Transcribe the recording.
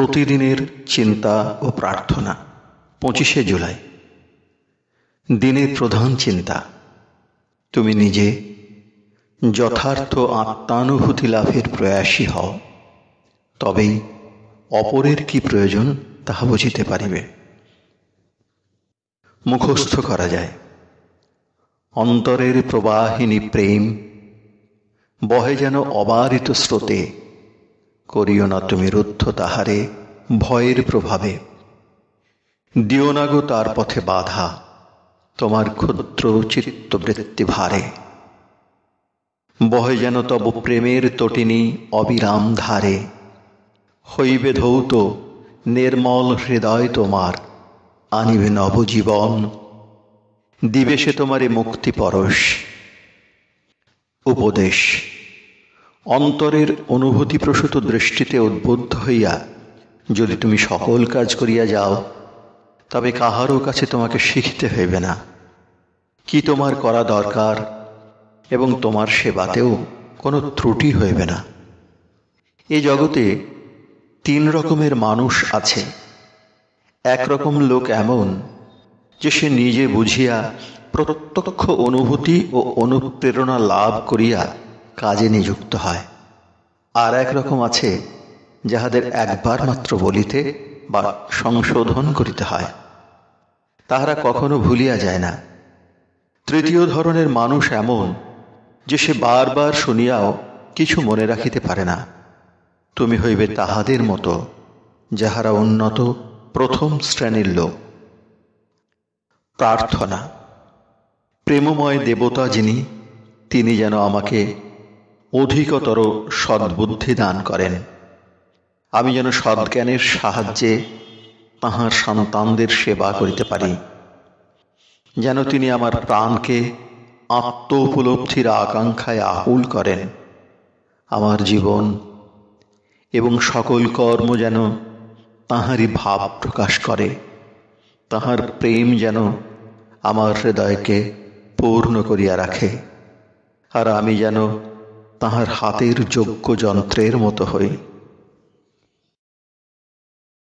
প্রতিদিনের চিন্তা ও প্রার্থনা। 25শে জুলাই। দিনের প্রধান চিন্তা, তুমি নিজে যথার্থ আত্মানুভূতি লাভের প্রয়াসী হও, তবেই অপরের কি প্রয়োজন তাহা বুঝিতে পারিবে। মুখস্থ করা যায়। অন্তরের প্রবাহিনী প্রেম বহে যেন অবারিত স্রোতে, করিও না তুমি রুদ্ধ তাহারে ভয়ের প্রভাবে। দিও না গো তার পথে বাধা, তোমার ক্ষুদ্র চিত্তবৃত্তি ভারে। বহে যেন তব প্রেমের তটিনী অবিরাম ধারে, হইবে ধৌত নির্মল হৃদয় তোমার, আনিবে নবজীবন, দিবে সে তোমারে মুক্তি পরশ। উপদেশ, অন্তরের অনুভূতিপ্রসূত দৃষ্টিতে উদ্বুদ্ধ হইয়া যদি তুমি সকল কাজ করিয়া যাও, তবে কাহারও কাছে তোমাকে শিখিতে হইবে না কি তোমার করা দরকার, এবং তোমার সেবাতেও কোনো ত্রুটি হইবে না। এ জগতে 3 রকমের মানুষ আছে। একরকম লোক এমন যে সে নিজে বুঝিয়া প্রত্যক্ষ অনুভূতি ও অনুপ্রেরণা লাভ করিয়া কাজে নিযুক্ত হয়। আর একরকম আছে যাহাদের একবার মাত্র বলিতে বা সংশোধন করিতে হয়, তাহারা কখনো ভুলিয়া যায় না। তৃতীয় ধরনের মানুষ এমন যে সে বারবার শুনিয়াও কিছু মনে রাখিতে পারে না। তুমি হইবে তাহাদের মতো, যাহারা উন্নত প্রথম শ্রেণীর লোক। প্রার্থনা, প্রেমময় দেবতা যিনি, তিনি যেন আমাকে অধিকতর সদ্বুদ্ধি দান করেন। আমি যেন সদ্জ্ঞানের সাহায্যে তাঁহার সন্তানদের সেবা করিতে পারি। যেন তিনি আমার প্রাণকে আত্ম উপলব্ধির আকাঙ্ক্ষায় আকুল করেন। আমার জীবন এবং সকল কর্ম যেন তাঁহারই ভাব প্রকাশ করে। তাঁহার প্রেম যেন আমার হৃদয়কে পূর্ণ করিয়া রাখে, আর আমি যেন তাঁহার হাতের যোগ্য যন্ত্রের মতো হই।